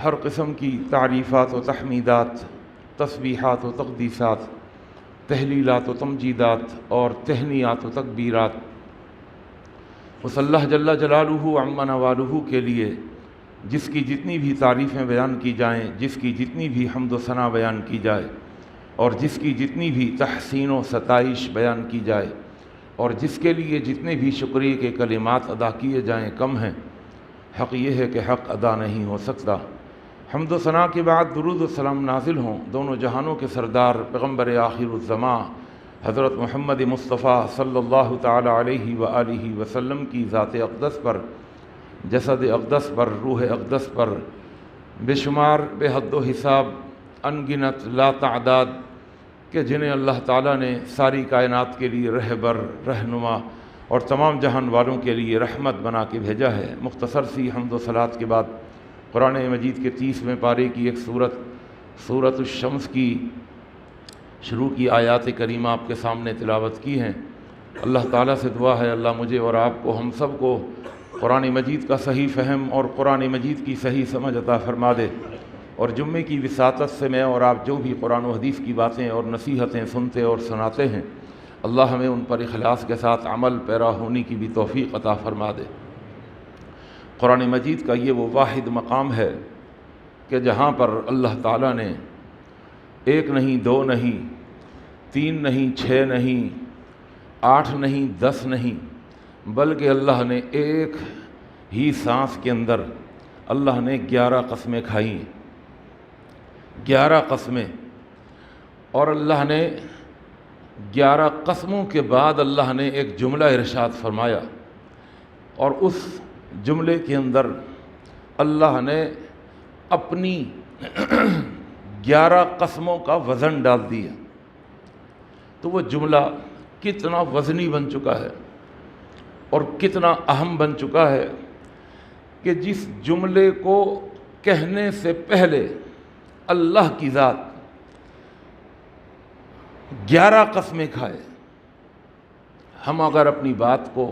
ہر قسم کی تعریفات و تحمیدات، تسبیحات و تقدیسات، تہلیلات و تمجیدات اور تہنیات و تکبیرات اس اللہ جل جلالہ عم نوالہ کے لیے جس کی جتنی بھی تعریفیں بیان کی جائیں، جس کی جتنی بھی حمد و ثنا بیان کی جائے، اور جس کی جتنی بھی تحسین و ستائش بیان کی جائے، اور جس کے لیے جتنے بھی شکریہ کے کلمات ادا کیے جائیں کم ہیں۔ حق یہ ہے کہ حق ادا نہیں ہو سکتا۔ حمد و ثنا کے بعد درود و سلام نازل ہوں دونوں جہانوں کے سردار پیغمبر آخر الزماں حضرت محمد مصطفیٰ صلی اللہ تعالی علیہ وآلہ وسلم کی ذات اقدس پر، جسد اقدس پر، روح اقدس پر، بے شمار بے حد و حساب انگنت لا تعداد کہ جنہیں اللہ تعالیٰ نے ساری کائنات کے لیے رہبر، رہنما اور تمام جہان والوں کے لیے رحمت بنا کے بھیجا ہے۔ مختصر سی حمد و صلات کے بعد قرآن مجید کے 30ویں پارے کی ایک سورۃ الشمس کی شروع کی آیات کریمہ آپ کے سامنے تلاوت کی ہیں۔ اللہ تعالیٰ سے دعا ہے اللہ مجھے اور آپ کو، ہم سب کو قرآن مجید کا صحیح فہم اور قرآن مجید کی صحیح سمجھ عطا فرما دے، اور جمعے کی وساطت سے میں اور آپ جو بھی قرآن و حدیث کی باتیں اور نصیحتیں سنتے اور سناتے ہیں، اللہ ہمیں ان پر اخلاص کے ساتھ عمل پیرا ہونے کی بھی توفیق عطا فرما دے۔ قرآن مجید کا یہ وہ واحد مقام ہے کہ جہاں پر اللہ تعالیٰ نے ایک نہیں، دو نہیں، 3 نہیں، 6 نہیں، 8 نہیں، 10 نہیں، بلکہ اللہ نے ایک ہی سانس کے اندر اللہ نے 11 قسمیں کھائیں، 11 قسمیں، اور اللہ نے 11 قسموں کے بعد اللہ نے ایک جملہ ارشاد فرمایا، اور اس جملے کے اندر اللہ نے اپنی 11 قسموں کا وزن ڈال دیا۔ تو وہ جملہ کتنا وزنی بن چکا ہے اور کتنا اہم بن چکا ہے کہ جس جملے کو کہنے سے پہلے اللہ کی ذات 11 قسمیں کھائے، ہم اگر اپنی بات کو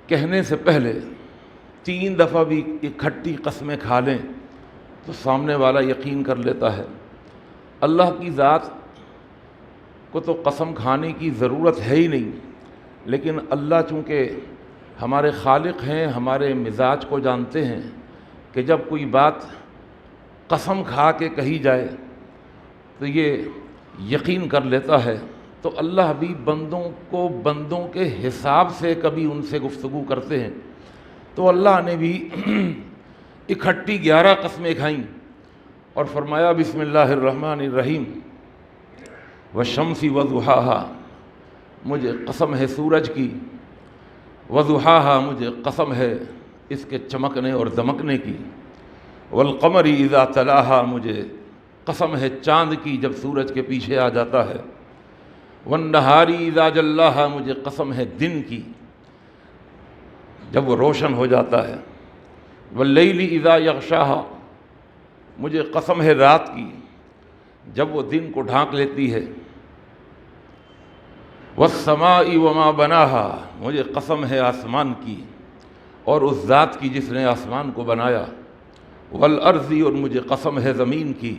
کہنے سے پہلے 3 دفعہ بھی اکٹھی قسمیں کھا لیں تو سامنے والا یقین کر لیتا ہے۔ اللہ کی ذات کو تو قسم کھانے کی ضرورت ہے ہی نہیں، لیکن اللہ چونکہ ہمارے خالق ہیں، ہمارے مزاج کو جانتے ہیں کہ جب کوئی بات قسم کھا کے کہی جائے تو یہ یقین کر لیتا ہے، تو اللہ بھی بندوں کو بندوں کے حساب سے کبھی ان سے گفتگو کرتے ہیں۔ تو اللہ نے بھی اکٹھی 11 قسمیں کھائیں اور فرمایا بسم اللہ الرحمن الرحیم، والشمس وضحاہا، مجھے قسم ہے سورج کی، وضحاہا، مجھے قسم ہے اس کے چمکنے اور دمکنے کی، والقمر اذا تلاہا، مجھے قسم ہے چاند کی جب سورج کے پیچھے آ جاتا ہے، والنہار اذا جلاہا، مجھے قسم ہے دن کی جب وہ روشن ہو جاتا ہے، واللیل اذا یغشاہا، مجھے قسم ہے رات کی جب وہ دن کو ڈھانک لیتی ہے، والسماء وما بناہا، مجھے قسم ہے آسمان کی اور اس ذات کی جس نے آسمان کو بنایا، والارض، اور مجھے قسم ہے زمین کی،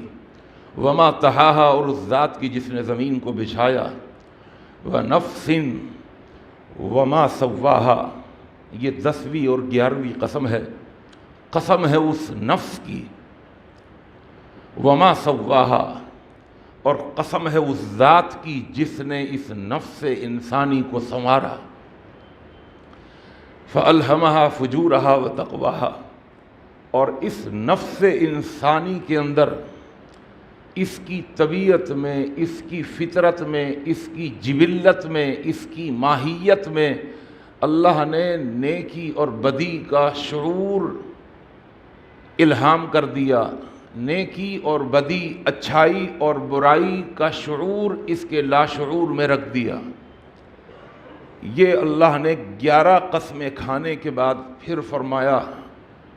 وما طحاہا، اور اس ذات کی جس نے زمین کو بچھایا، ونفس وما سواہا، یہ 10ویں اور 11ویں قسم ہے، قسم ہے اس نفس کی، وما سواہا، اور قسم ہے اس ذات کی جس نے اس نفس انسانی کو سنوارا، فألہمہا فجورہا وتقواہا، اور اس نفس انسانی کے اندر، اس کی طبیعت میں، اس کی فطرت میں، اس کی جبلت میں، اس کی ماہیت میں اللہ نے نیکی اور بدی کا شعور الہام کر دیا، نیکی اور بدی، اچھائی اور برائی کا شعور اس کے لاشعور میں رکھ دیا۔ یہ اللہ نے 11 قسمیں کھانے کے بعد پھر فرمایا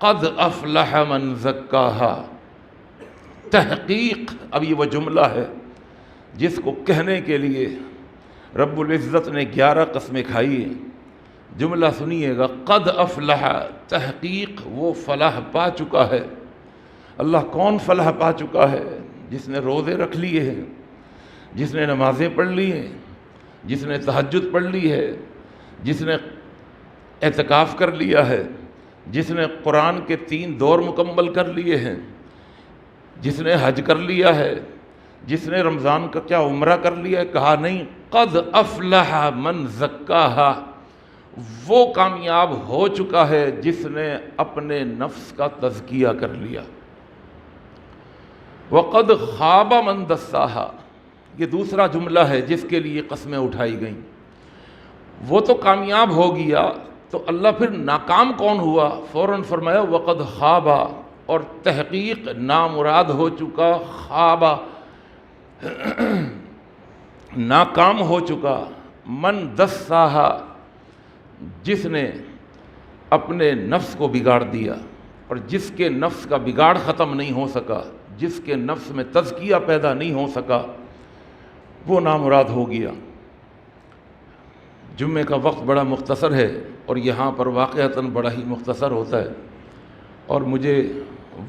قد افلح من زکاہا، تحقیق، اب یہ وہ جملہ ہے جس کو کہنے کے لیے رب العزت نے 11 قسمیں کھائی ہیں۔ جملہ سنیے گا، قد افلح، تحقیق وہ فلاح پا چکا ہے اللہ کون فلاح پا چکا ہے؟ جس نے روزے رکھ لیے ہیں، جس نے نمازیں پڑھ لی ہیں، جس نے تہجد پڑھ لی ہے، جس نے اعتکاف کر لیا ہے، جس نے قرآن کے 3 دور مکمل کر لیے ہیں، جس نے حج کر لیا ہے، جس نے رمضان کا کیا عمرہ کر لیا ہے۔ کہا نہیں، قد افلح من زکاہا، وہ کامیاب ہو چکا ہے جس نے اپنے نفس کا تزکیہ کر لیا۔ وقد خاب من دساہا، یہ دوسرا جملہ ہے جس کے لیے قسمیں اٹھائی گئیں۔ وہ تو کامیاب ہو گیا، تو اللہ پھر ناکام کون ہوا؟ فوراً فرمایا وقد خابا، اور تحقیق نامراد ہو چکا، خوابہ ناکام ہو چکا، من دساہا، جس نے اپنے نفس کو بگاڑ دیا، اور جس کے نفس کا بگاڑ ختم نہیں ہو سکا، جس کے نفس میں تزکیہ پیدا نہیں ہو سکا، وہ نامراد ہو گیا۔ جمعے کا وقت بڑا مختصر ہے اور یہاں پر واقعتاً بڑا ہی مختصر ہوتا ہے، اور مجھے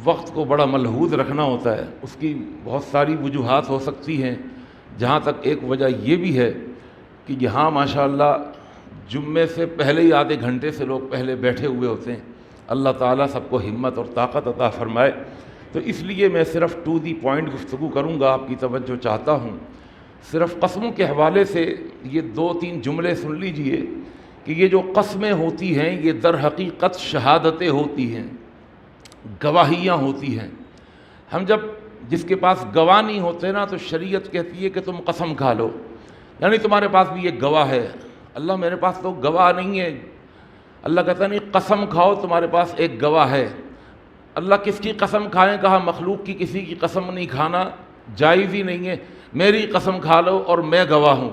وقت کو بڑا ملحوظ رکھنا ہوتا ہے۔ اس کی بہت ساری وجوہات ہو سکتی ہیں، جہاں تک ایک وجہ یہ بھی ہے کہ یہاں ماشاءاللہ جمعے سے پہلے ہی آدھے گھنٹے سے لوگ پہلے بیٹھے ہوئے ہوتے ہیں۔ اللہ تعالیٰ سب کو ہمت اور طاقت عطا فرمائے۔ تو اس لیے میں صرف ٹو دی پوائنٹ گفتگو کروں گا، آپ کی توجہ چاہتا ہوں۔ صرف قسموں کے حوالے سے یہ 2-3 جملے سن لیجئے کہ یہ جو قسمیں ہوتی ہیں یہ در حقیقت شہادتیں ہوتی ہیں، گواہیاں ہوتی ہیں۔ ہم جب جس کے پاس گواہ نہیں ہوتے نا تو شریعت کہتی ہے کہ تم قسم کھا لو، یعنی تمہارے پاس بھی ایک گواہ ہے۔ اللہ میرے پاس تو گواہ نہیں ہے، اللہ کہتا نہیں قسم کھاؤ تمہارے پاس ایک گواہ ہے۔ اللہ کس کی قسم کھائیں؟ کہا مخلوق کی کسی کی قسم نہیں کھانا جائز ہی نہیں ہے، میری قسم کھا لو اور میں گواہ ہوں۔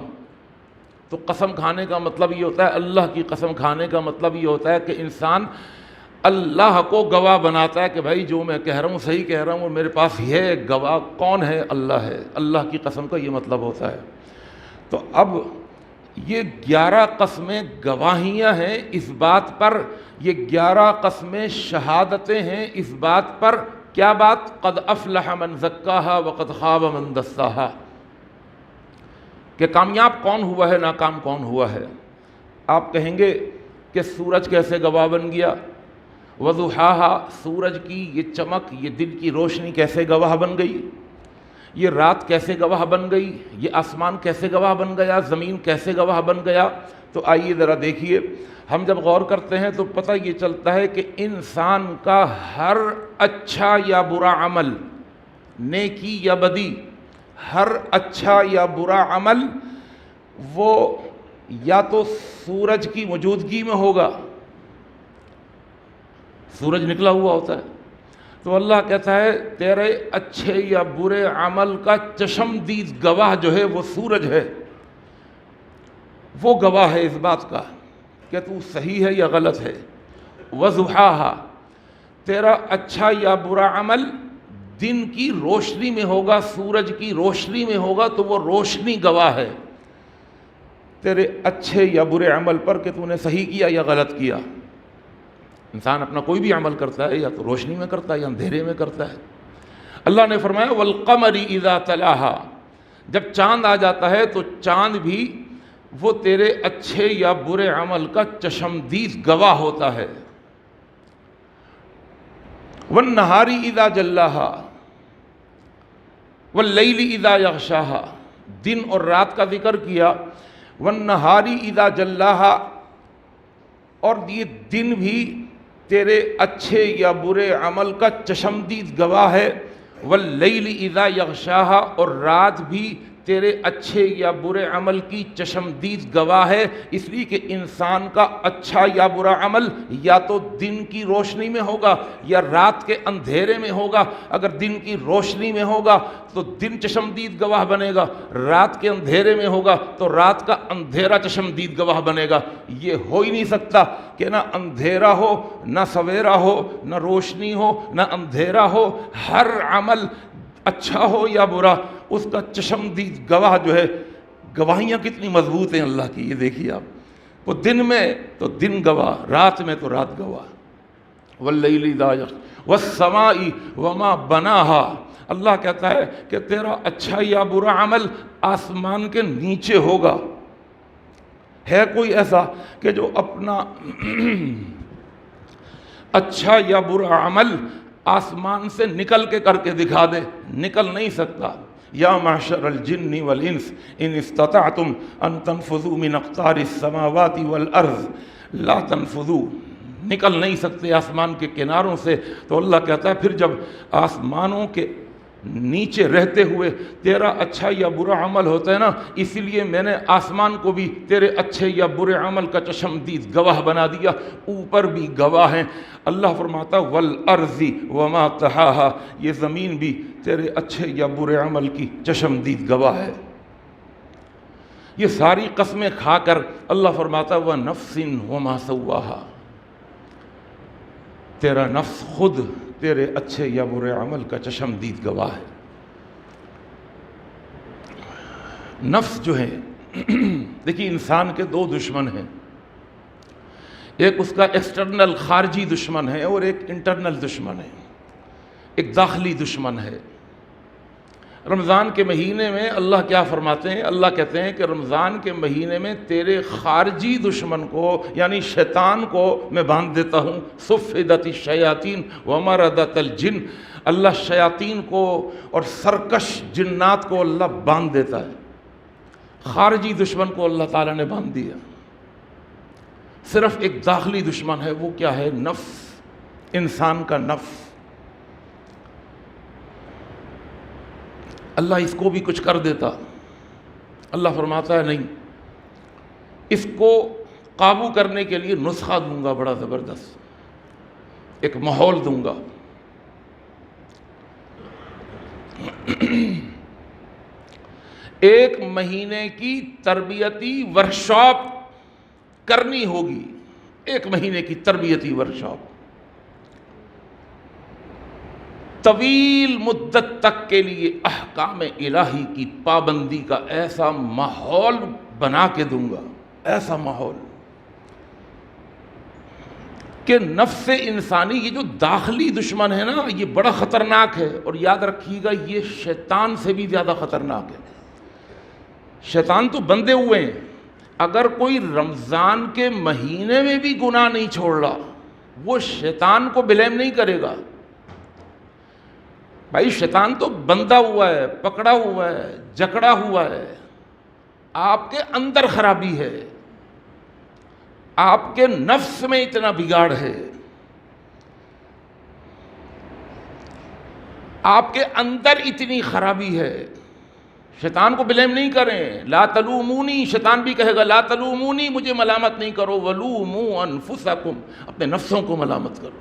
تو قسم کھانے کا مطلب یہ ہوتا ہے، اللہ کی قسم کھانے کا مطلب یہ ہوتا ہے کہ انسان اللہ کو گواہ بناتا ہے کہ بھائی جو میں کہہ رہا ہوں صحیح کہہ رہا ہوں، اور میرے پاس ہے گواہ۔ کون ہے؟ اللہ ہے۔ اللہ کی قسم کا یہ مطلب ہوتا ہے۔ تو اب یہ 11 قسمیں گواہیاں ہیں اس بات پر، یہ 11 قسمیں شہادتیں ہیں اس بات پر۔ کیا بات؟ قد افلح من زکاہا وقد خاب من دساہا، کہ کامیاب کون ہوا ہے، ناکام کون ہوا ہے۔ آپ کہیں گے کہ سورج کیسے گواہ بن گیا؟ وضحاہا، سورج کی یہ چمک، یہ دن کی روشنی کیسے گواہ بن گئی؟ یہ رات کیسے گواہ بن گئی؟ یہ آسمان کیسے گواہ بن گیا؟ زمین کیسے گواہ بن گیا؟ تو آئیے ذرا دیکھیے، ہم جب غور کرتے ہیں تو پتہ یہ چلتا ہے کہ انسان کا ہر اچھا یا برا عمل، نیکی یا بدی، ہر اچھا یا برا عمل وہ یا تو سورج کی موجودگی میں ہوگا، سورج نکلا ہوا ہوتا ہے تو اللہ کہتا ہے تیرے اچھے یا برے عمل کا چشمدید گواہ جو ہے وہ سورج ہے، وہ گواہ ہے اس بات کا کہ تو صحیح ہے یا غلط ہے۔ وضحاہا، تیرا اچھا یا برا عمل دن کی روشنی میں ہوگا، سورج کی روشنی میں ہوگا تو وہ روشنی گواہ ہے تیرے اچھے یا برے عمل پر کہ تو نے صحیح کیا یا غلط کیا۔ انسان اپنا کوئی بھی عمل کرتا ہے یا تو روشنی میں کرتا ہے یا اندھیرے میں کرتا ہے۔ اللہ نے فرمایا والقمر اذا تلاہا، جب چاند آ جاتا ہے تو چاند بھی وہ تیرے اچھے یا برے عمل کا چشمدید گواہ ہوتا ہے۔ والنہار اذا جلاہا واللیل اذا یغشاہا، دن اور رات کا ذکر کیا۔ والنہار اذا جلاہا، اور یہ دن بھی تیرے اچھے یا برے عمل کا چشمدید گواہ ہے۔ واللیل اذا یغشاہا، اور رات بھی تیرے اچھے یا برے عمل کی چشمدید گواہ ہے، اس لیے کہ انسان کا اچھا یا برا عمل یا تو دن کی روشنی میں ہوگا یا رات کے اندھیرے میں ہوگا۔ اگر دن کی روشنی میں ہوگا تو دن چشمدید گواہ بنے گا، رات کے اندھیرے میں ہوگا تو رات کا اندھیرا چشمدید گواہ بنے گا۔ یہ ہو ہی نہیں سکتا کہ نہ اندھیرا ہو نہ سویرا ہو، نہ روشنی ہو نہ اندھیرا ہو، ہر عمل اچھا ہو یا برا اس کا چشمدید گواہ جو ہے۔ گواہیاں کتنی مضبوط ہیں اللہ کی، یہ دیکھیے آپ، وہ دن میں تو دن گواہ، رات میں تو رات گواہ۔ واللیل اذا یغشی والسماء وما بناہا، اللہ کہتا ہے کہ تیرا اچھا یا برا عمل آسمان کے نیچے ہوگا۔ ہے کوئی ایسا کہ جو اپنا اچھا یا برا عمل آسمان سے نکل کے کر کے دکھا دے؟ نکل نہیں سکتا۔ یا معشر الجن والانس ان استطعتم ان تنفذوا من اقطار السماوات والارض لا تنفذوا، نکل نہیں سکتے آسمان کے کناروں سے۔ تو اللہ کہتا ہے پھر جب آسمانوں کے نیچے رہتے ہوئے تیرا اچھا یا برا عمل ہوتا ہے نا، اسی لیے میں نے آسمان کو بھی تیرے اچھے یا برے عمل کا چشمدید گواہ بنا دیا، اوپر بھی گواہ ہیں۔ اللہ فرماتا والارض وما طحاہا، یہ زمین بھی تیرے اچھے یا برے عمل کی چشمدید گواہ ہے۔ یہ ساری قسمیں کھا کر اللہ فرماتا وَنَفْسٍ وَمَا سَوَّاهَا، تیرا نفس خود تیرے اچھے یا برے عمل کا چشمدید گواہ ہے۔ نفس جو ہے دیکھیے انسان کے دو دشمن ہیں، ایک اس کا ایکسٹرنل خارجی دشمن ہے اور ایک انٹرنل دشمن ہے، ایک داخلی دشمن ہے۔ رمضان کے مہینے میں اللہ کیا فرماتے ہیں؟ اللہ کہتے ہیں کہ رمضان کے مہینے میں تیرے خارجی دشمن کو یعنی شیطان کو میں باندھ دیتا ہوں۔ صفدت الشیاطین ومردت الجن، اللہ شیاطین کو اور سرکش جنات کو اللہ باندھ دیتا ہے۔ خارجی دشمن کو اللہ تعالیٰ نے باندھ دیا، صرف ایک داخلی دشمن ہے، وہ کیا ہے؟ نفس، انسان کا نفس۔ اللہ اس کو بھی کچھ کر دیتا، اللہ فرماتا ہے نہیں، اس کو قابو کرنے کے لیے نسخہ دوں گا بڑا زبردست، ایک ماحول دوں گا۔ ایک مہینے کی تربیتی ورکشاپ کرنی ہوگی، ایک مہینے کی تربیتی ورکشاپ، طویل مدت تک کے لیے احکام الہی کی پابندی کا ایسا ماحول بنا کے دوں گا، ایسا ماحول کہ نفس انسانی یہ جو داخلی دشمن ہے نا، یہ بڑا خطرناک ہے، اور یاد رکھیے گا یہ شیطان سے بھی زیادہ خطرناک ہے۔ شیطان تو بندے ہوئے ہیں، اگر کوئی رمضان کے مہینے میں بھی گناہ نہیں چھوڑ رہا، وہ شیطان کو بلیم نہیں کرے گا۔ بھائی شیطان تو بندہ ہوا ہے، پکڑا ہوا ہے، جکڑا ہوا ہے، آپ کے اندر خرابی ہے، آپ کے نفس میں اتنا بگاڑ ہے، آپ کے اندر اتنی خرابی ہے۔ شیطان کو بلیم نہیں کریں، لا تلومونی، شیطان بھی کہے گا لا تلومونی، مجھے ملامت نہیں کرو، ولوموا انفسکم، اپنے نفسوں کو ملامت کرو۔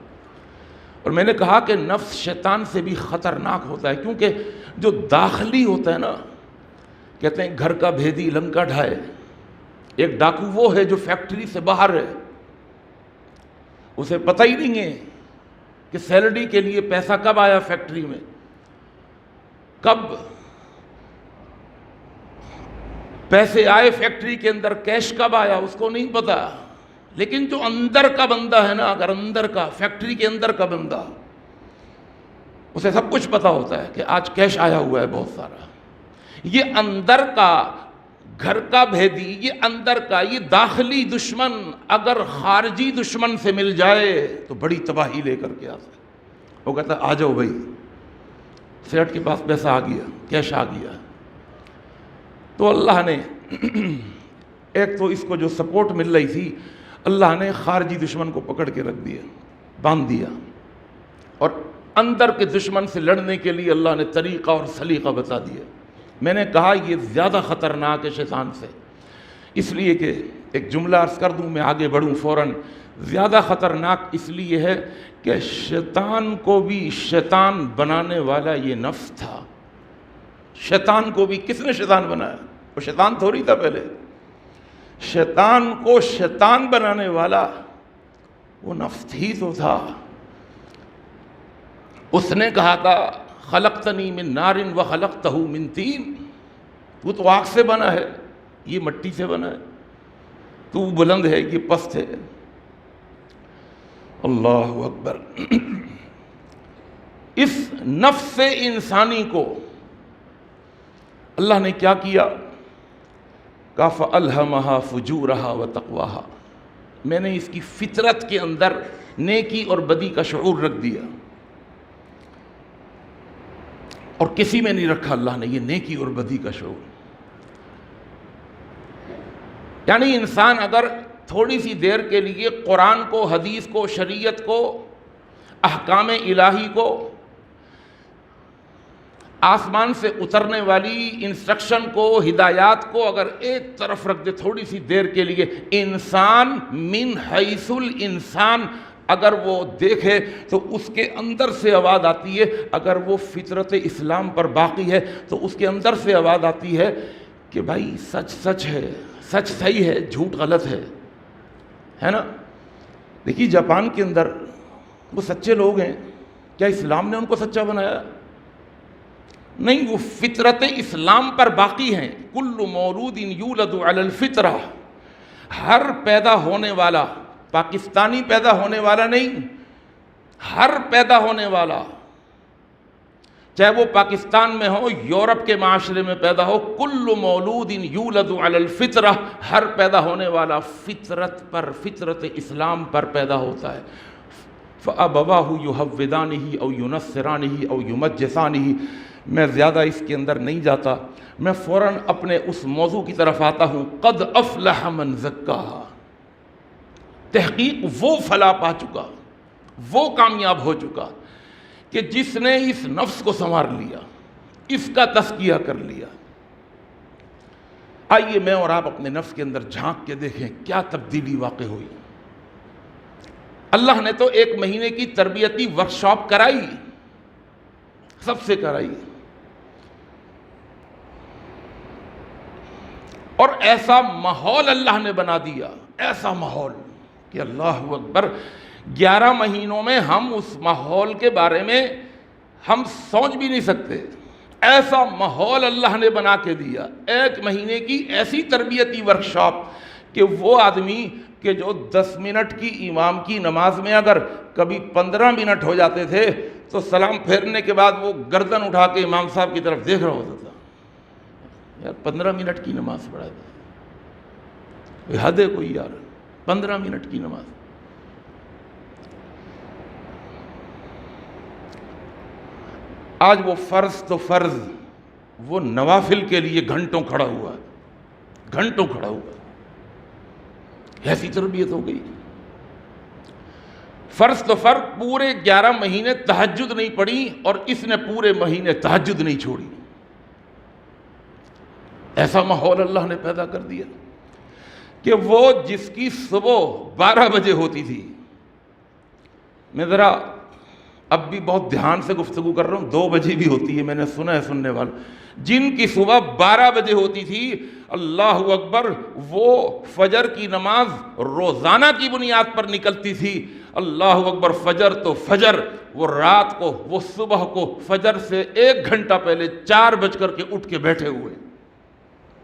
اور میں نے کہا کہ نفس شیطان سے بھی خطرناک ہوتا ہے، کیونکہ جو داخلی ہوتا ہے نا، کہتے ہیں گھر کا بھیدی لنکا ڈھائے، ایک ڈاکو وہ ہے جو فیکٹری سے باہر ہے، اسے پتہ ہی نہیں ہے کہ سیلری کے لیے پیسہ کب آیا فیکٹری میں، کب پیسے آئے فیکٹری کے اندر، کیش کب آیا اس کو نہیں پتا۔ لیکن جو اندر کا بندہ ہے نا، اگر اندر کا فیکٹری کے اندر کا بندہ، اسے سب کچھ پتا ہوتا ہے کہ آج کیش آیا ہوا ہے بہت سارا۔ یہ اندر کا گھر کا بھیدی، یہ اندر کا یہ داخلی دشمن اگر خارجی دشمن سے مل جائے تو بڑی تباہی لے کر کے آتا ہے۔ وہ کہتا ہے آ جاؤ بھائی، سیٹ کے پاس پیسہ آ گیا، کیش آ گیا۔ تو اللہ نے ایک تو اس کو جو سپورٹ مل رہی تھی، اللہ نے خارجی دشمن کو پکڑ کے رکھ دیا، باندھ دیا، اور اندر کے دشمن سے لڑنے کے لیے اللہ نے طریقہ اور سلیقہ بتا دیا۔ میں نے کہا یہ زیادہ خطرناک ہے شیطان سے، اس لیے کہ ایک جملہ عرض کر دوں، میں آگے بڑھوں فوراً۔ زیادہ خطرناک اس لیے ہے کہ شیطان کو بھی شیطان بنانے والا یہ نفس تھا۔ شیطان کو بھی کس نے شیطان بنایا؟ وہ شیطان تھوڑی تھا پہلے، شیطان کو شیطان بنانے والا وہ نفس ہی تو تھا۔ اس نے کہا تھا خلقتنی من نار وخلقتہ من طین، وہ تو آگ سے بنا ہے، یہ مٹی سے بنا ہے، تو بلند ہے یہ پست ہے۔ اللہ اکبر۔ اس نفس انسانی کو اللہ نے کیا کیا؟ کہا فَأَلْهَمَهَا فُجُورَهَا وَتَقْوَاهَا، میں نے اس کی فطرت کے اندر نیکی اور بدی کا شعور رکھ دیا، اور کسی میں نہیں رکھا اللہ نے یہ نیکی اور بدی کا شعور۔ یعنی انسان اگر تھوڑی سی دیر کے لیے قرآن کو، حدیث کو، شریعت کو، احکام الہی کو، آسمان سے اترنے والی انسٹرکشن کو، ہدایات کو اگر ایک طرف رکھ دے تھوڑی سی دیر کے لیے، انسان من حیث الانسان اگر وہ دیکھے تو اس کے اندر سے آواز آتی ہے، اگر وہ فطرت اسلام پر باقی ہے تو اس کے اندر سے آواز آتی ہے کہ بھائی سچ سچ ہے، سچ صحیح ہے، جھوٹ غلط ہے نا۔ دیکھیے جاپان کے اندر وہ سچے لوگ ہیں، کیا اسلام نے ان کو سچا بنایا؟ نہیں، وہ فطرت اسلام پر باقی ہیں۔ کل مولود یولد علی الفطرہ، ہر پیدا ہونے والا، پاکستانی پیدا ہونے والا نہیں، ہر پیدا ہونے والا، چاہے وہ پاکستان میں ہو، یورپ کے معاشرے میں پیدا ہو، کل مولود یولد علی الفطرہ، ہر پیدا ہونے والا فطرت پر، فطرت اسلام پر پیدا ہوتا ہے۔ فَأَبَوَاهُ يُحَوِّدَانِهِ أَوْ يُنَصِّرَانِهِ أَوْ يُمَجِّسَانِهِ۔ میں زیادہ اس کے اندر نہیں جاتا، میں فوراً اپنے اس موضوع کی طرف آتا ہوں۔ قد افلح من زکاہا، تحقیق وہ فلاح پا چکا، وہ کامیاب ہو چکا کہ جس نے اس نفس کو سنوار لیا، اس کا تزکیہ کر لیا۔ آئیے میں اور آپ اپنے نفس کے اندر جھانک کے دیکھیں کیا تبدیلی واقع ہوئی۔ اللہ نے تو 1 مہینے کی تربیتی ورکشاپ کرائی، سب سے کرائی، اور ایسا ماحول اللہ نے بنا دیا، ایسا ماحول کہ اللہ اکبر، 11 مہینوں میں ہم اس ماحول کے بارے میں ہم سوچ بھی نہیں سکتے۔ ایسا ماحول اللہ نے بنا کے دیا، 1 مہینے کی ایسی تربیتی ورکشاپ کہ وہ آدمی کہ جو 10 منٹ کی امام کی نماز میں اگر کبھی 15 منٹ ہو جاتے تھے تو سلام پھیرنے کے بعد وہ گردن اٹھا کے امام صاحب کی طرف دیکھ رہا ہوتا تھا، یار 15 منٹ کی نماز پڑھا تھا، حد ہے کوئی یار، 15 منٹ کی نماز۔ آج وہ فرض تو فرض، وہ نوافل کے لیے گھنٹوں کھڑا ہوا، گھنٹوں کھڑا ہوا، ایسی تربیت ہو گئی۔ فرض تو فرض، پورے 11 مہینے تہجد نہیں پڑھی اور اس نے پورے مہینے تہجد نہیں چھوڑی۔ ایسا ماحول اللہ نے پیدا کر دیا کہ وہ جس کی صبح 12 بجے ہوتی تھی، میں ذرا اب بھی بہت دھیان سے گفتگو کر رہا ہوں، 2 بجے بھی ہوتی ہے، میں نے سنا ہے سننے والا، جن کی صبح 12 بجے ہوتی تھی، اللہ اکبر، وہ فجر کی نماز روزانہ کی بنیاد پر نکلتی تھی۔ اللہ اکبر، فجر تو فجر، وہ رات کو، وہ صبح کو، فجر سے 1 گھنٹہ پہلے 4 بج کر کے اٹھ کے بیٹھے ہوئے،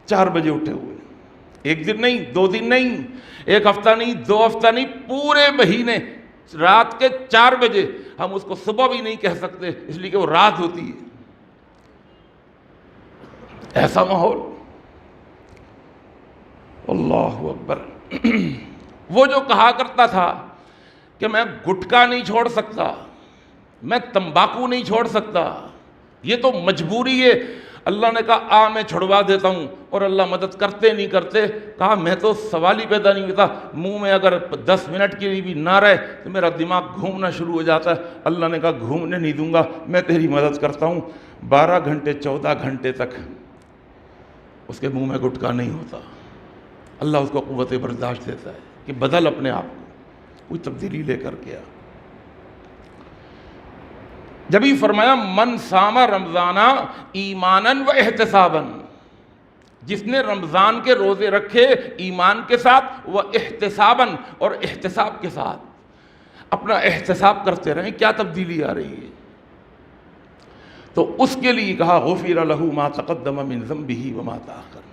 4 بجے اٹھے ہوئے، 1 دن نہیں، 2 دن نہیں، 1 ہفتہ نہیں، 2 ہفتہ نہیں، پورے مہینے رات کے 4 بجے، ہم اس کو صبح بھی نہیں کہہ سکتے اس لیے کہ وہ رات ہوتی ہے۔ ایسا ماحول، اللہ اکبر۔ وہ جو کہا کرتا تھا کہ میں گٹکا نہیں چھوڑ سکتا، میں تمباکو نہیں چھوڑ سکتا، یہ تو مجبوری ہے، اللہ نے کہا میں چھڑوا دیتا ہوں، اور اللہ مدد کرتے نہیں کرتے، کہا میں تو سوال ہی پیدا نہیں ہوتا، منہ میں اگر 10 منٹ کے لیے بھی نہ رہے تو میرا دماغ گھومنا شروع ہو جاتا ہے۔ اللہ نے کہا گھومنے نہیں دوں گا، میں تیری مدد کرتا ہوں۔ 12 گھنٹے 14 گھنٹے تک اس کے منہ میں گٹکا نہیں ہوتا، اللہ اس کو قوت برداشت دیتا ہے کہ بدل اپنے آپ کو، کوئی تبدیلی لے کر کے آ۔ جب ہی فرمایا من صام رمضان ایماناً و احتساباً، جس نے رمضان کے روزے رکھے ایمان کے ساتھ، وہ احتساباً، اور احتساب کے ساتھ اپنا احتساب کرتے رہیں، کیا تبدیلی آ رہی ہے؟ تو اس کے لیے کہا غفر لہ ما تقدم من ذنبہ وما تأخر۔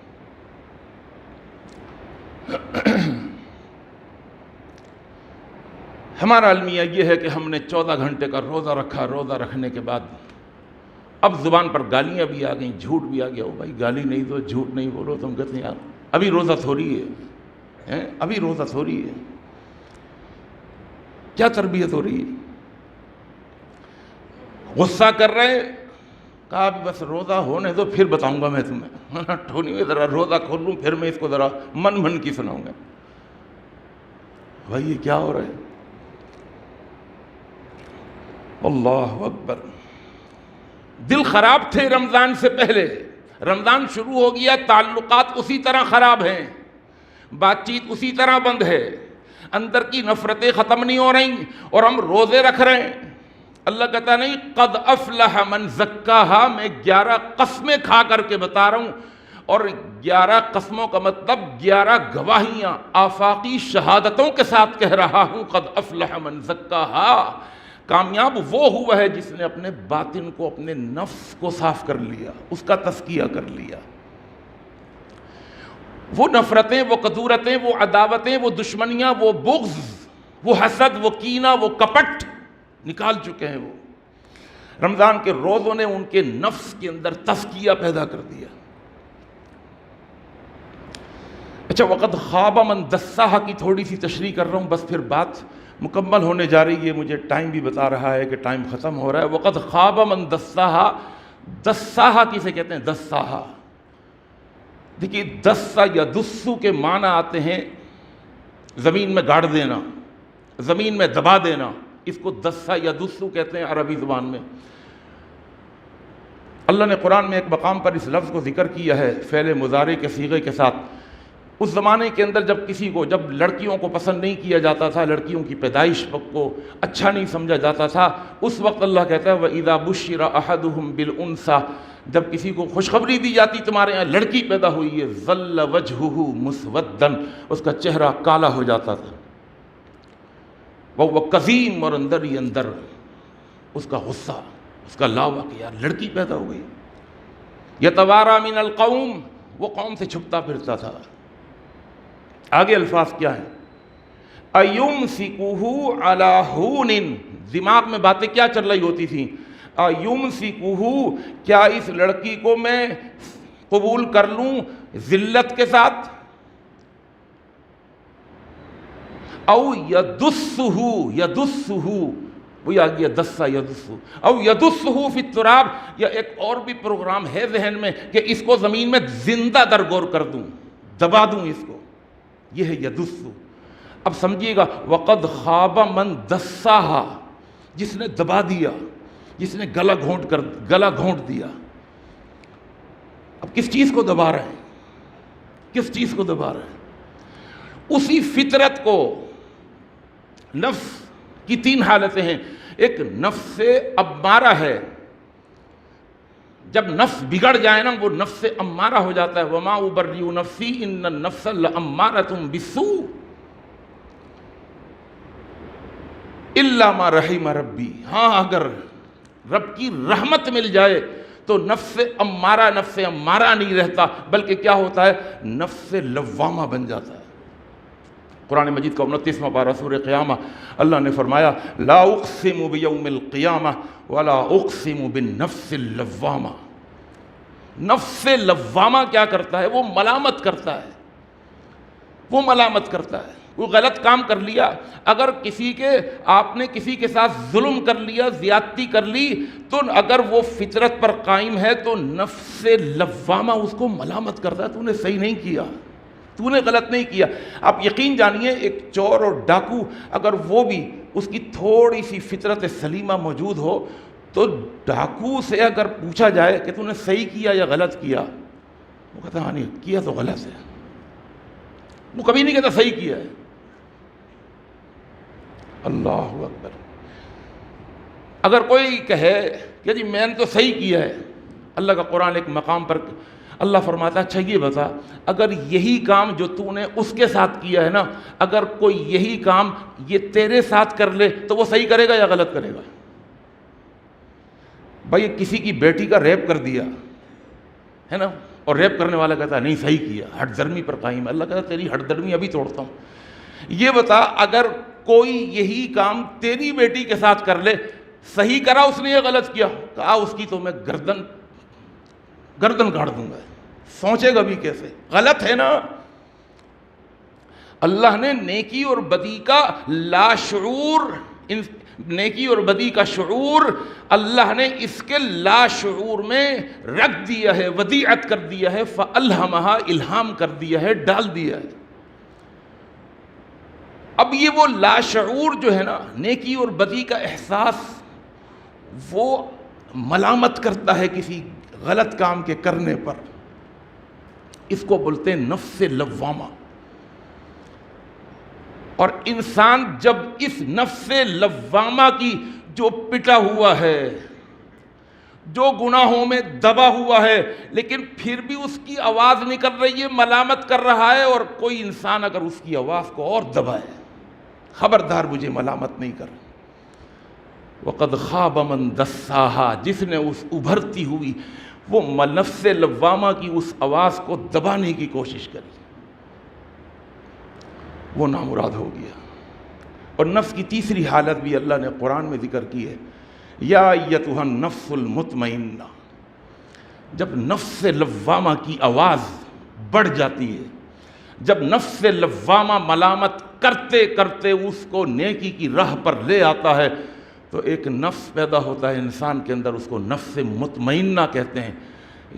ہمارا المیہ یہ ہے کہ ہم نے 14 گھنٹے کا روزہ رکھا، روزہ رکھنے کے بعد اب زبان پر گالیاں بھی آ گئیں، جھوٹ بھی آ گیا، بھائی گالی نہیں دو، جھوٹ نہیں بولو، تم کہتے ہیں یار ابھی روزہ تھوڑی ہے، ابھی روزہ تھوڑی ہے، کیا تربیت ہو رہی ہے؟ غصہ کر رہے، کہا بس روزہ ہونے دو پھر بتاؤں گا میں تمہیں، ٹھونی میں ذرا روزہ کھول لوں پھر میں اس کو ذرا من کی سناؤں گا۔ بھائی یہ کیا ہو رہا ہے؟ اللہ اکبر۔ دل خراب تھے رمضان سے پہلے، رمضان شروع ہو گیا، تعلقات اسی طرح خراب ہیں، بات چیت اسی طرح بند ہے، اندر کی نفرتیں ختم نہیں ہو رہی، اور ہم روزے رکھ رہے ہیں۔ اللہ کہتا نہیں قد افلح من زکاہا، میں 11 قسمیں کھا کر کے بتا رہا ہوں، اور 11 قسموں کا مطلب 11 گواہیاں آفاقی شہادتوں کے ساتھ کہہ رہا ہوں، قد افلح من زکاہا، کامیاب وہ ہوا ہے جس نے اپنے باطن کو، اپنے نفس کو صاف کر لیا، اس کا تزکیہ کر لیا، وہ نفرتیں، وہ قدورتیں، وہ عداوتیں، وہ دشمنیاں، وہ بغض، وہ حسد، وہ کینہ، وہ کپٹ نکال چکے ہیں۔ وہ رمضان کے روزوں نے ان کے نفس کے اندر تزکیہ پیدا کر دیا۔ اچھا، وقد خاب من دساہا کی تھوڑی سی تشریح کر رہا ہوں، بس پھر بات مکمل ہونے جا رہی ہے، مجھے ٹائم بھی بتا رہا ہے کہ ٹائم ختم ہو رہا ہے۔ وقد خاب من دساہا، دساہا کسے کہتے ہیں؟ دساہا، دیکھیے دسا یا دسو کے معنی آتے ہیں زمین میں گاڑ دینا، زمین میں دبا دینا، اس کو دسا یا دسو کہتے ہیں عربی زبان میں۔ اللہ نے قرآن میں ایک مقام پر اس لفظ کو ذکر کیا ہے فعل مضارع کے صیغے کے ساتھ۔ اس زمانے کے اندر جب لڑکیوں کو پسند نہیں کیا جاتا تھا، لڑکیوں کی پیدائش کو اچھا نہیں سمجھا جاتا تھا، اس وقت اللہ کہتا ہے وَإِذَا بُشِّرَ أَحَدُهُمْ بِالْأُنثَىٰ، جب کسی کو خوشخبری دی جاتی تمہارے یہاں لڑکی پیدا ہوئی ہے، ظَلَّ وَجْهُهُ مُسْوَدًّا، اس کا چہرہ کالا ہو جاتا تھا، وہ کظیم، اور اندر ہی اندر اس کا غصہ، اس کا لاوا کہ یار لڑکی پیدا ہو گئی۔ یتوارا من القوم، وہ قوم سے چھپتا پھرتا تھا۔ آگے الفاظ کیا ہیں؟ ایمسکہ علی ہون، دماغ میں باتیں کیا چل رہی ہوتی تھیں؟ ایمسکہ، کیا اس لڑکی کو میں قبول کر لوں ذلت کے ساتھ؟ او یدسہ، یدسہ وہی آ گیا دسا یدسہ، او یدسہ فی التراب، یا ایک اور بھی پروگرام ہے ذہن میں کہ اس کو زمین میں زندہ درگور کر دوں، دبا دوں اس کو، یہ ہے یدسہ۔ اب سمجھیے گا، وقد خاب من دساہا، جس نے دبا دیا، جس نے گلا گھونٹ دیا۔ اب کس چیز کو دبا رہے ہیں؟ کس چیز کو دبا رہے ہیں؟ اسی فطرت کو۔ نفس کی 3 حالتیں ہیں، ایک نفس امارہ ہے، جب نفس بگڑ جائے نا وہ نفس امارہ ہو جاتا ہے، وما ابرئ نفسی ان النفس لامارۃ بالسوء الا ما رحم ربی۔ ہاں اگر رب کی رحمت مل جائے تو نفس امارہ نہیں رہتا، بلکہ کیا ہوتا ہے؟ نفس لوامہ بن جاتا ہے۔ قرآن مجید کا 29واں پارہ سورہ قیامہ، اللہ نے فرمایا لا اقسم بیوم القیامہ ولا اقسم بالنفس اللوامہ۔ نفس لوامہ کیا کرتا ہے؟ وہ ملامت کرتا ہے، وہ ملامت کرتا ہے، وہ غلط کام کر لیا، اگر آپ نے کسی کے ساتھ ظلم کر لیا، زیادتی کر لی، تو اگر وہ فطرت پر قائم ہے تو نفس لوامہ اس کو ملامت کرتا ہے، تو نے صحیح نہیں کیا، تو نے غلط نہیں کیا۔ آپ یقین جانیے ایک چور اور ڈاکو اگر وہ بھی اس کی تھوڑی سی فطرت سلیمہ موجود ہو تو ڈاکو سے اگر پوچھا جائے کہ تو نے صحیح کیا یا غلط کیا، وہ کہتا ہے ہاں نہیں کیا تو غلط ہے، وہ کبھی نہیں کہتا صحیح کیا ہے۔ اللہ اکبر۔ اگر کوئی کہے کہ جی میں نے تو صحیح کیا ہے، اللہ کا قرآن ایک مقام پر اللہ فرماتا ہے اچھا یہ بتا، اگر یہی کام جو تو نے اس کے ساتھ کیا ہے نا، اگر کوئی یہی کام یہ تیرے ساتھ کر لے تو وہ صحیح کرے گا یا غلط کرے گا؟ بھائی کسی کی بیٹی کا ریپ کر دیا ہے نا، اور ریپ کرنے والا کہتا ہے نہیں صحیح کیا، ہٹ درمی پر قائم ہے، اللہ کہتا ہے تیری ہٹ درمی ابھی توڑتا ہوں۔ یہ بتا اگر کوئی یہی کام تیری بیٹی کے ساتھ کر لے، صحیح کرا اس نے، یہ غلط کیا، کہا اس کی تو میں گردن کاٹ دوں گا، سوچے گا بھی کیسے، غلط ہے نا۔ اللہ نے نیکی اور بدی کا لاشعور، نیکی اور بدی کا شعور اللہ نے اس کے لاشعور میں رکھ دیا ہے، ودیعت کر دیا ہے، فَأَلْهَمَهَا، الہام کر دیا ہے، ڈال دیا ہے۔ اب یہ وہ لاشعور جو ہے نا، نیکی اور بدی کا احساس، وہ ملامت کرتا ہے کسی غلط کام کے کرنے پر، اس کو بولتے ہیں نفس لوامہ۔ اور انسان جب اس نفس لوامہ کی جو پٹا ہوا ہے، جو گناہوں میں دبا ہوا ہے، لیکن پھر بھی اس کی آواز نکل رہی ہے، ملامت کر رہا ہے، اور کوئی انسان اگر اس کی آواز کو اور دبائے، خبردار مجھے ملامت نہیں کر، وَقَدْ خَابَ مَنْ دَسَّاهَا، جس نے اس ابھرتی ہوئی وہ نفس لوامہ کی اس آواز کو دبانے کی کوشش کری، وہ نامراد ہو گیا۔ اور نفس کی تیسری حالت بھی اللہ نے قرآن میں ذکر کی ہے، یا ایتھا النفس المطمئنہ، جب نفس لوامہ کی آواز بڑھ جاتی ہے، جب نفس لوامہ ملامت کرتے کرتے اس کو نیکی کی راہ پر لے آتا ہے، تو ایک نفس پیدا ہوتا ہے انسان کے اندر، اس کو نفس مطمئنہ کہتے ہیں۔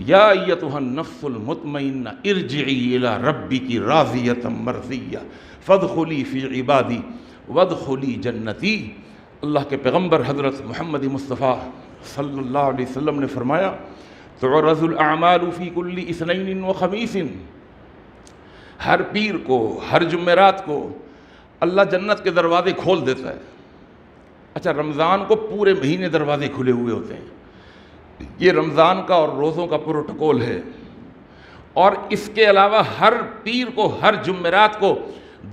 یا ایتھا النفس المطمئنہ ارجعی الی ربک راضیۃ مرضیہ فادخلی فی عبادی وادخلی جنتی۔ اللہ کے پیغمبر حضرت محمد مصطفیٰ صلی اللہ علیہ وسلم نے فرمایا، تعرض الاعمال فی کل اثنین وخمیس، ہر پیر کو، ہر جمعرات کو اللہ جنت کے دروازے کھول دیتا ہے۔ اچھا، رمضان کو پورے مہینے دروازے کھلے ہوئے ہوتے ہیں، یہ رمضان کا اور روزوں کا پروٹوکول ہے، اور اس کے علاوہ ہر پیر کو، ہر جمعرات کو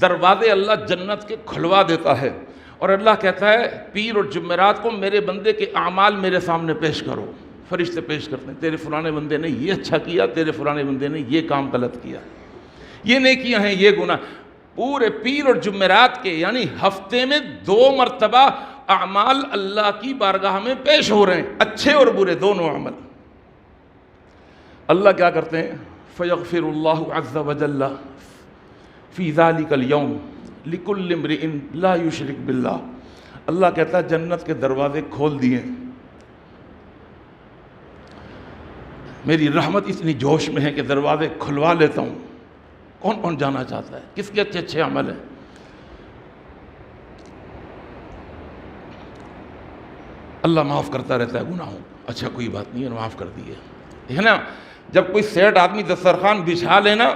دروازے اللہ جنت کے کھلوا دیتا ہے، اور اللہ کہتا ہے پیر اور جمعرات کو میرے بندے کے اعمال میرے سامنے پیش کرو۔ فرشتے پیش کرتے ہیں، تیرے فلانے بندے نے یہ اچھا کیا، تیرے فلانے بندے نے یہ کام غلط کیا، یہ نیکیاں ہیں، یہ گناہ۔ پورے پیر اور جمعرات کے، یعنی ہفتے میں 2 مرتبہ اعمال اللہ کی بارگاہ میں پیش ہو رہے ہیں، اچھے اور برے دونوں عمل۔ اللہ کیا کرتے ہیں، فیغفر اللہ عز وجل فی ذالک اليوم لکل امرئ لا یشرک باللہ، اللہ کہتا ہے جنت کے دروازے کھول دیے، میری رحمت اتنی جوش میں ہے کہ دروازے کھلوا لیتا ہوں۔ کون کون جانا چاہتا ہے، کس کے اچھے اچھے عمل ہیں؟ اللہ معاف کرتا رہتا ہے گناہوں، اچھا کوئی بات نہیں ہے، معاف کر دیے، ہے نا۔ جب کوئی سیٹ آدمی دسترخوان بچھا لینا،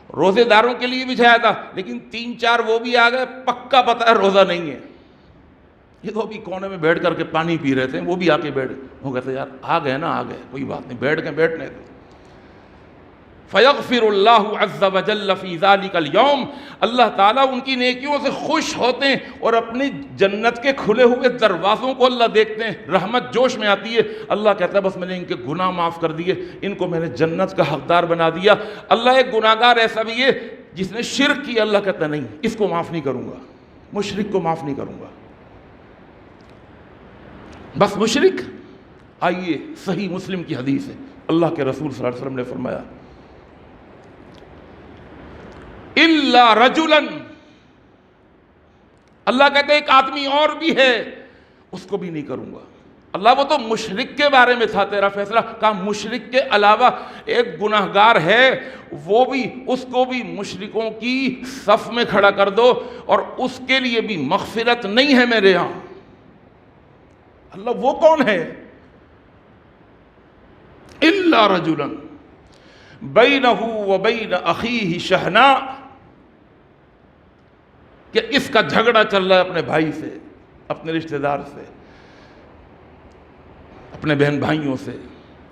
روزے داروں کے لیے بچھایا تھا، لیکن 3-4 وہ بھی آ گئے، پکا پتہ ہے روزہ نہیں ہے، یہ تو ابھی کونے میں بیٹھ کر کے پانی پی رہے تھے، وہ بھی آ کے بیٹھ گئے، وہ کہتے ہیں یار آ گئے نا، آ گئے، کوئی بات نہیں، بیٹھ گئے، بیٹھنے دو۔ فیغفر اللہ عز وجل فی ذالک اليوم، اللہ تعالیٰ ان کی نیکیوں سے خوش ہوتے ہیں، اور اپنی جنت کے کھلے ہوئے دروازوں کو اللہ دیکھتے ہیں، رحمت جوش میں آتی ہے، اللہ کہتا ہے بس میں نے ان کے گناہ معاف کر دیے، ان کو میں نے جنت کا حقدار بنا دیا۔ اللہ ایک گناہگار ایسا بھی ہے جس نے شرک کیا، اللہ کہتا ہے نہیں، اس کو معاف نہیں کروں گا، مشرک کو معاف نہیں کروں گا، بس مشرک۔ آئیے صحیح مسلم کی حدیث ہے، اللہ کے رسول صلی اللہ علیہ وسلم نے فرمایا، الا رجلا، اللہ کہتے ہیں ایک آدمی اور بھی ہے، اس کو بھی نہیں کروں گا۔ اللہ وہ تو مشرک کے بارے میں تھا تیرا فیصلہ، کہا مشرک کے علاوہ ایک گناہگار ہے، وہ بھی، اس کو بھی مشرکوں کی صف میں کھڑا کر دو، اور اس کے لیے بھی مغفرت نہیں ہے میرے ہاں۔ اللہ وہ کون ہے؟ الا رجلا بینہ وبین اخیہ شحناء، کہ اس کا جھگڑا چل رہا ہے اپنے بھائی سے، اپنے رشتہ دار سے، اپنے بہن بھائیوں سے،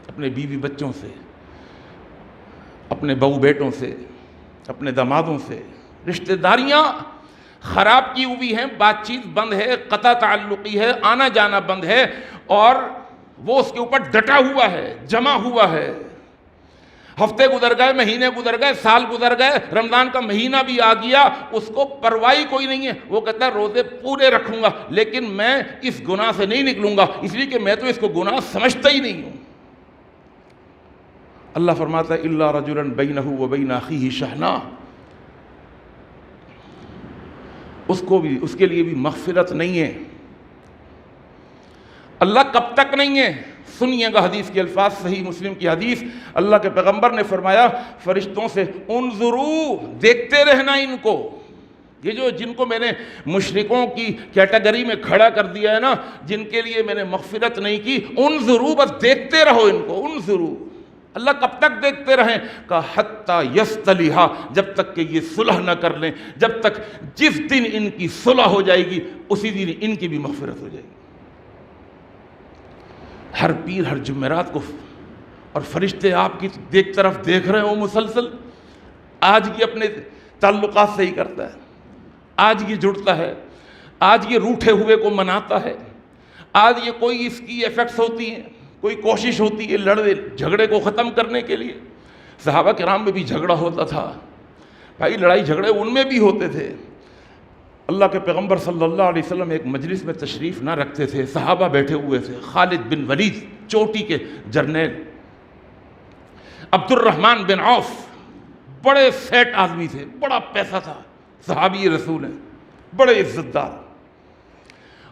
اپنے بیوی بچوں سے، اپنے بہو بیٹوں سے، اپنے دامادوں سے، رشتہ داریاں خراب کی ہوئی ہیں، بات چیت بند ہے، قطع تعلقی ہے، آنا جانا بند ہے، اور وہ اس کے اوپر ڈٹا ہوا ہے، جمع ہوا ہے۔ ہفتے گزر گئے، مہینے گزر گئے، سال گزر گئے، رمضان کا مہینہ بھی آ گیا، اس کو پرواہی کوئی نہیں ہے، وہ کہتا ہے روزے پورے رکھوں گا لیکن میں اس گناہ سے نہیں نکلوں گا، اس لیے کہ میں تو اس کو گناہ سمجھتا ہی نہیں ہوں۔ اللہ فرماتا ہے الا رجلا بینہ وبین اخیہ شحناء، اس کے لیے بھی مغفرت نہیں ہے۔ اللہ کب تک نہیں ہے؟ سنیے گا حدیث کے الفاظ، صحیح مسلم کی حدیث، اللہ کے پیغمبر نے فرمایا فرشتوں سے انظروا، دیکھتے رہنا ان کو، یہ جن کو میں نے مشرکوں کی کیٹیگری میں کھڑا کر دیا ہے نا، جن کے لیے میں نے مغفرت نہیں کی، انظروا، بس دیکھتے رہو ان کو، انظروا۔ اللہ کب تک دیکھتے رہیں؟ کہا حتی یصطلحا، جب تک کہ یہ صلح نہ کر لیں، جب تک جس دن ان کی صلح ہو جائے گی اسی دن ان کی بھی مغفرت ہو جائے گی۔ ہر پیر ہر جمعرات کو، اور فرشتے آپ کی طرف دیکھ رہے ہوں مسلسل، آج یہ اپنے تعلقات صحیح کرتا ہے، آج یہ جڑتا ہے، آج یہ روٹھے ہوئے کو مناتا ہے، آج یہ کوئی اس کی ایفیکٹس ہوتی ہیں، کوئی کوشش ہوتی ہے لڑے جھگڑے کو ختم کرنے کے لیے۔ صحابہ کرام میں بھی جھگڑا ہوتا تھا بھائی، لڑائی جھگڑے ان میں بھی ہوتے تھے۔ اللہ کے پیغمبر صلی اللہ علیہ وسلم ایک مجلس میں تشریف نہ رکھتے تھے، صحابہ بیٹھے ہوئے تھے، خالد بن ولید چوٹی کے جرنیل، عبد الرحمن بن عوف بڑے سیٹ آدمی تھے، بڑا پیسہ تھا، صحابی رسول ہیں، بڑے عزت دار،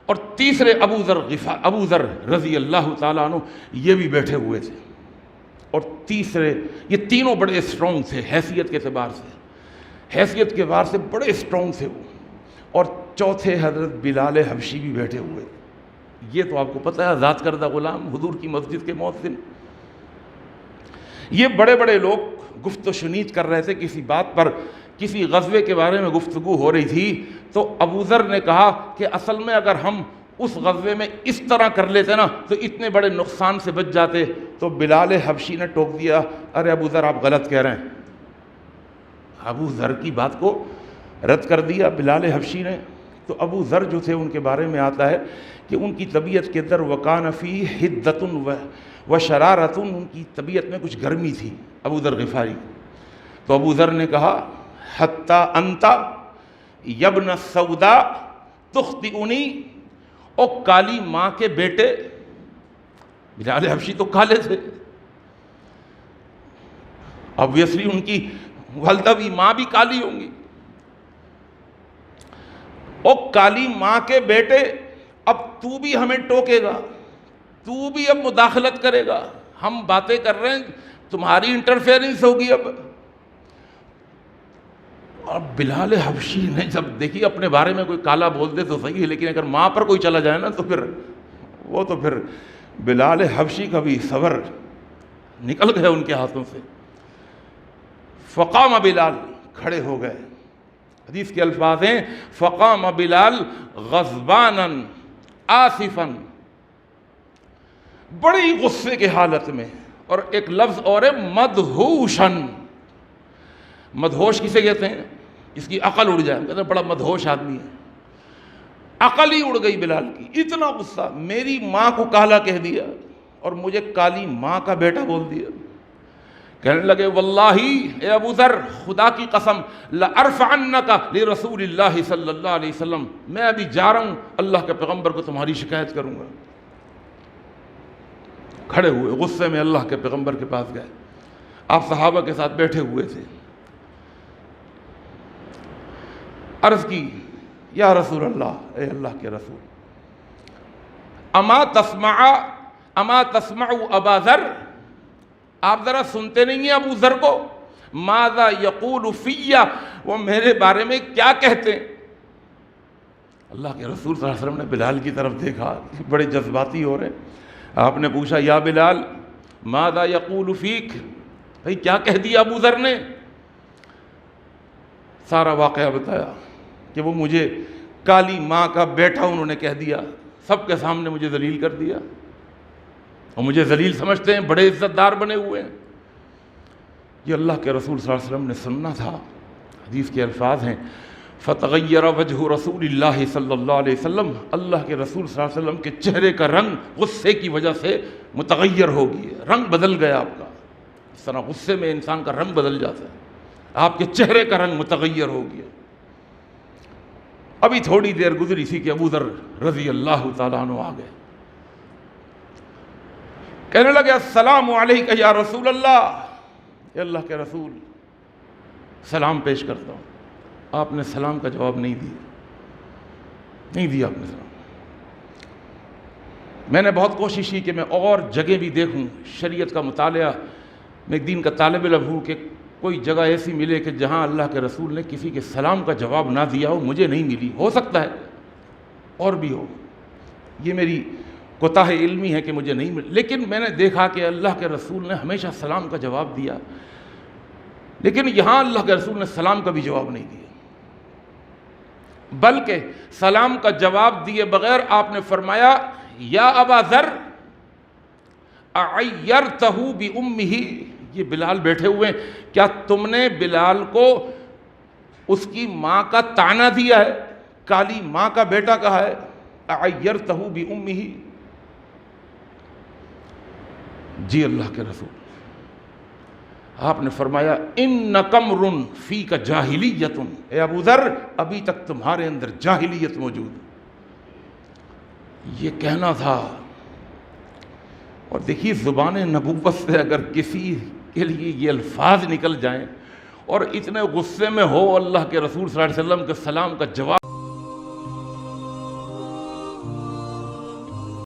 اور تیسرے ابو ذر رضی اللہ تعالیٰ عنہ یہ بھی بیٹھے ہوئے تھے، اور تیسرے، یہ تینوں بڑے اسٹرانگ تھے حیثیت کے اعتبار سے بڑے اسٹرانگ تھے وہ، اور چوتھے حضرت بلال حبشی بھی بیٹھے ہوئے۔ یہ تو آپ کو پتہ ہے آزاد کردہ غلام، حضور کی مسجد کے مؤذن۔ یہ بڑے بڑے لوگ گفت و شنید کر رہے تھے کسی بات پر، کسی غزوے کے بارے میں گفتگو ہو رہی تھی، تو ابو ذر نے کہا کہ اصل میں اگر ہم اس غزوے میں اس طرح کر لیتے نا تو اتنے بڑے نقصان سے بچ جاتے۔ تو بلال حبشی نے ٹوک دیا، ارے ابو ذر آپ غلط کہہ رہے ہیں۔ ابو ذر کی بات کو رد کر دیا بلال حبشی نے۔ تو ابو ذر جو تھے ان کے بارے میں آتا ہے کہ ان کی طبیعت کے اندر وکان فی حدۃ و شرارۃ، ان کی طبیعت میں کچھ گرمی تھی ابو ذر غفاری۔ تو ابو ذر نے کہا حتی انت یبن السوداء تخطئنی، او کالی ماں کے بیٹے، بلال حبشی تو کالے تھے، obviously ان کی والدہ بھی ماں بھی کالی ہوں گی، او کالی ماں کے بیٹے، اب تو بھی ہمیں ٹوکے گا، تو بھی اب مداخلت کرے گا، ہم باتیں کر رہے ہیں تمہاری انٹرفیئرنس ہوگی اب۔ اور بلال حبشی نے جب دیکھی اپنے بارے میں کوئی کالا بول دے تو صحیح ہے، لیکن اگر ماں پر کوئی چلا جائے نا تو پھر بلال حبشی کا بھی صبر نکل گئے ان کے ہاتھوں سے۔ فقام بلال، کھڑے ہو گئے، حدیث کے الفاظ ہیں فقام بلال غضبانا آصفا، بڑی غصے کے حالت میں، اور ایک لفظ اور ہے مدہوشن۔ مدہوش کسے کہتے ہیں؟ اس کی عقل اڑ جائے، کہتے ہیں بڑا مدہوش آدمی ہے، عقل ہی اڑ گئی بلال کی، اتنا غصہ، میری ماں کو کالا کہہ دیا اور مجھے کالی ماں کا بیٹا بول دیا۔ کہنے لگے واللہ اے ابو ذر، خدا کی قسم، لأرفعنک لرسول اللہ صلی اللہ علیہ وسلم، میں ابھی جا رہا ہوں اللہ کے پیغمبر کو تمہاری شکایت کروں گا۔ کھڑے ہوئے غصے میں اللہ کے پیغمبر کے پاس گئے، آپ صحابہ کے ساتھ بیٹھے ہوئے تھے، عرض کی یا رسول اللہ، اے اللہ کے رسول، اما تسمع ابا ذر، آپ ذرا سنتے نہیں ہیں ابو ذر کو، ماذا یقول فی، وہ میرے بارے میں کیا کہتے ہیں؟ اللہ کے رسول صلی اللہ علیہ وسلم نے بلال کی طرف دیکھا، بڑے جذباتی ہو رہے، آپ نے پوچھا یا بلال ماذا یقول فیک، بھائی کیا کہہ دیا ابو ذر نے؟ سارا واقعہ بتایا کہ وہ مجھے کالی ماں کا بیٹا انہوں نے کہہ دیا، سب کے سامنے مجھے ذلیل کر دیا، اور مجھے ذلیل سمجھتے ہیں، بڑے عزت دار بنے ہوئے ہیں۔ یہ اللہ کے رسول صلی اللہ علیہ وسلم نے سننا تھا۔ حدیث کے الفاظ ہیں فتغیر وجہ رسول اللہ صلی اللہ علیہ وسلم، اللہ کے رسول صلی اللہ علیہ وسلم کے چہرے کا رنگ غصے کی وجہ سے متغیر ہو گیا، رنگ بدل گیا آپ کا، اس طرح غصے میں انسان کا رنگ بدل جاتا ہے، آپ کے چہرے کا رنگ متغیر ہو گیا۔ ابھی تھوڑی دیر گزری تھی کہ ابو ذر رضی اللہ تعالیٰ عنہ آ گئے، کہنے لگے السلام علیکہ یا رسول اللہ، اے اللہ کے رسول سلام پیش کرتا ہوں۔ آپ نے سلام کا جواب نہیں دیا آپ نے سلام۔ میں نے بہت کوشش کی کہ میں اور جگہ بھی دیکھوں، شریعت کا مطالعہ، میں ایک دین کا طالب علم ہوں، کہ کوئی جگہ ایسی ملے کہ جہاں اللہ کے رسول نے کسی کے سلام کا جواب نہ دیا ہو، مجھے نہیں ملی، ہو سکتا ہے اور بھی ہو، یہ میری کوتاہ علمی ہے کہ مجھے نہیں ملی، لیکن میں نے دیکھا کہ اللہ کے رسول نے ہمیشہ سلام کا جواب دیا، لیکن یہاں اللہ کے رسول نے سلام کا بھی جواب نہیں دیا، بلکہ سلام کا جواب دیے بغیر آپ نے فرمایا یا ابا ذر اعیرتہ بامہ، یہ بلال بیٹھے ہوئے ہیں، کیا تم نے بلال کو اس کی ماں کا طعنہ دیا ہے، کالی ماں کا بیٹا کہا ہے، اعیرتہ بامہ؟ جی اللہ کے رسول۔ آپ نے فرمایا انک امر فیک جاہلیت، اے ابو ذر ابھی تک تمہارے اندر جاہلیت موجود ہے۔ یہ کہنا تھا، اور دیکھیے زبان نبوت سے اگر کسی کے لیے یہ الفاظ نکل جائیں اور اتنے غصے میں ہو اللہ کے رسول صلی اللہ علیہ وسلم کے سلام کا جواب